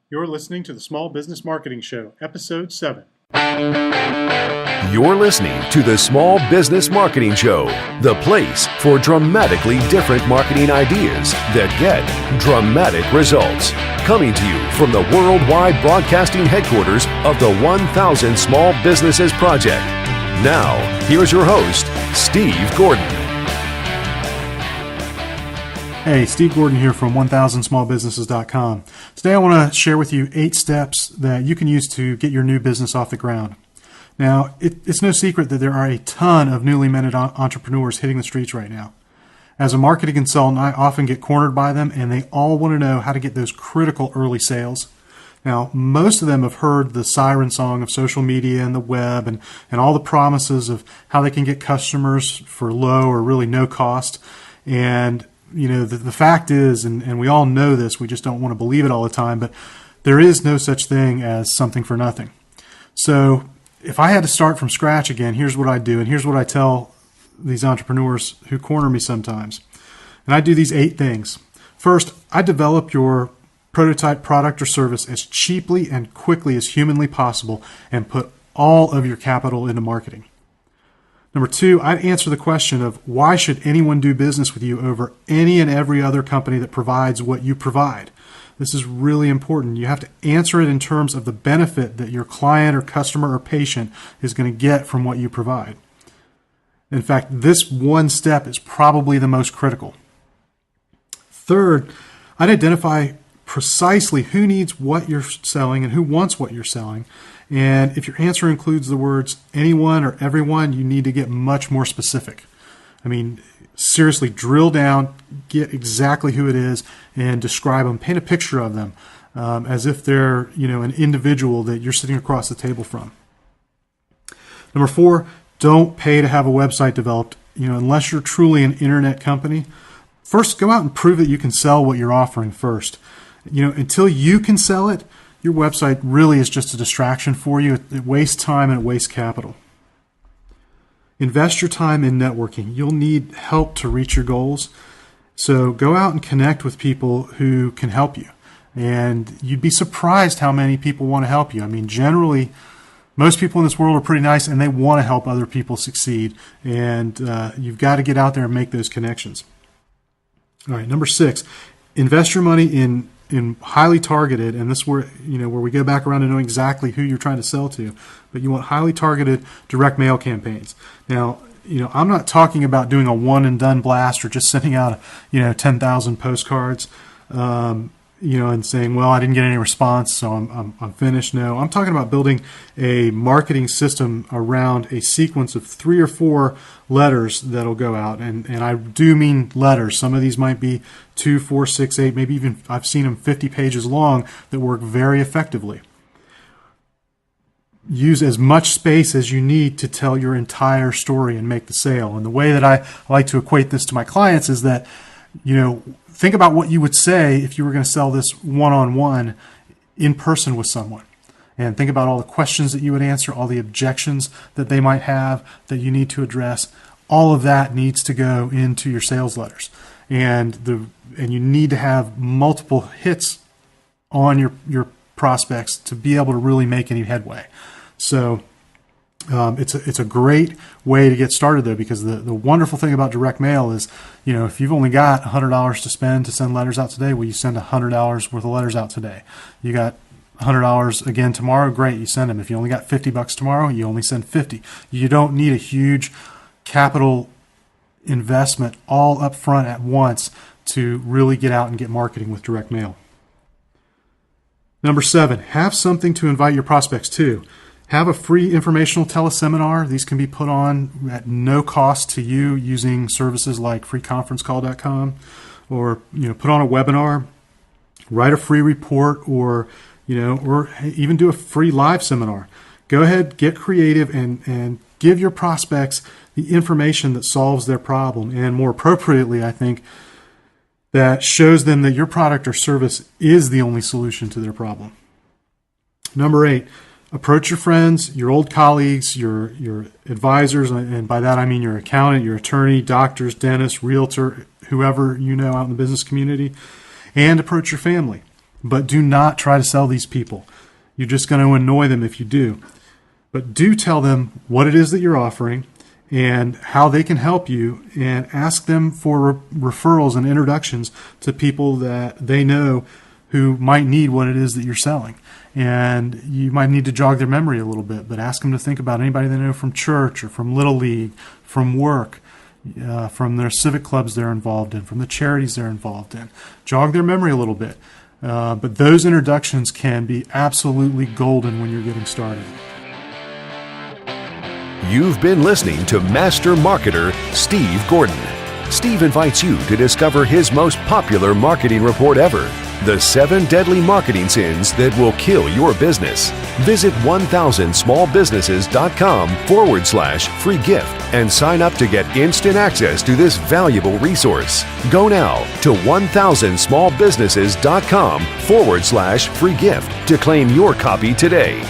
You're listening to the Small Business Marketing Show, Episode 7. You're listening to the Small Business Marketing Show, the place for dramatically different marketing ideas that get dramatic results. Coming to you from the worldwide broadcasting headquarters of the 1000 Small Businesses Project. Now, here's your host, Steve Gordon. Hey, Steve Gordon here from 1000smallbusinesses.com. Today I want to share with you 8 steps that you can use to get your new business off the ground. Now, it's no secret that there are a ton of newly minted entrepreneurs hitting the streets right now. As a marketing consultant, I often get cornered by them, and they all want to know how to get those critical early sales. Now, most of them have heard the siren song of social media and the web and all the promises of how they can get customers for low or really no cost. And you know, the fact is, and we all know this, we just don't want to believe it all the time, but there is no such thing as something for nothing. So if I had to start from scratch again, here's what I do, and here's what I tell these entrepreneurs who corner me sometimes. And I do these 8 things. First, I develop your prototype product or service as cheaply and quickly as humanly possible and put all of your capital into marketing. Number 2, I'd answer the question of why should anyone do business with you over any and every other company that provides what you provide? This is really important. You have to answer it in terms of the benefit that your client or customer or patient is going to get from what you provide. In fact, this one step is probably the most critical. Third, I'd identify precisely who needs what you're selling and who wants what you're selling. And if your answer includes the words anyone or everyone, you need to get much more specific. I mean, seriously, drill down, get exactly who it is, and describe them. Paint a picture of them as if they're, an individual that you're sitting across the table from. Number 4, don't pay to have a website developed. Unless you're truly an internet company, first go out and prove that you can sell what you're offering first. Until you can sell it, your website really is just a distraction for you. It wastes time and it wastes capital. Invest your time in networking. You'll need help to reach your goals. So go out and connect with people who can help you. And you'd be surprised how many people want to help you. I mean, generally, most people in this world are pretty nice and they want to help other people succeed. And you've got to get out there and make those connections. All right, number 6, invest your money in highly targeted, and this is where we go back around to know exactly who you're trying to sell to, but you want highly targeted direct mail campaigns. Now, I'm not talking about doing a one and done blast or just sending out 10,000 postcards and saying, well, I didn't get any response, so I'm finished. No, I'm talking about building a marketing system around a sequence of 3 or 4 letters that'll go out. And I do mean letters. Some of these might be 2, 4, 6, 8, maybe even I've seen them 50 pages long that work very effectively. Use as much space as you need to tell your entire story and make the sale. And the way that I like to equate this to my clients is that, think about what you would say if you were going to sell this one-on-one in person with someone. And think about all the questions that you would answer, all the objections that they might have that you need to address. All of that needs to go into your sales letters. And you need to have multiple hits on your prospects to be able to really make any headway. So it's a great way to get started, though, because the wonderful thing about direct mail is, if you've only got $100 to spend to send letters out today, well, you send $100 worth of letters out today. You got $100 again tomorrow, great, you send them. If you only got $50 tomorrow, you only send 50. You don't need a huge capital investment all up front at once to really get out and get marketing with direct mail. Number 7, have something to invite your prospects to. Have a free informational teleseminar. These can be put on at no cost to you using services like freeconferencecall.com, or put on a webinar, write a free report, or even do a free live seminar. Go ahead, get creative, and give your prospects the information that solves their problem, and more appropriately, I think, that shows them that your product or service is the only solution to their problem. Number 8, approach your friends, your old colleagues, your advisors, and by that I mean your accountant, your attorney, doctors, dentists, realtor, whoever you know out in the business community, and approach your family. But do not try to sell these people. You're just going to annoy them if you do. But do tell them what it is that you're offering and how they can help you, and ask them for referrals and introductions to people that they know who might need what it is that you're selling. And you might need to jog their memory a little bit, but ask them to think about anybody they know from church or from Little League, from work, from their civic clubs they're involved in, from the charities they're involved in. Jog their memory a little bit. But those introductions can be absolutely golden when you're getting started. You've been listening to Master Marketer Steve Gordon. Steve invites you to discover his most popular marketing report ever, The 7 Deadly Marketing Sins That Will Kill Your Business. Visit 1000smallbusinesses.com/free gift and sign up to get instant access to this valuable resource. Go now to 1000smallbusinesses.com/free gift to claim your copy today.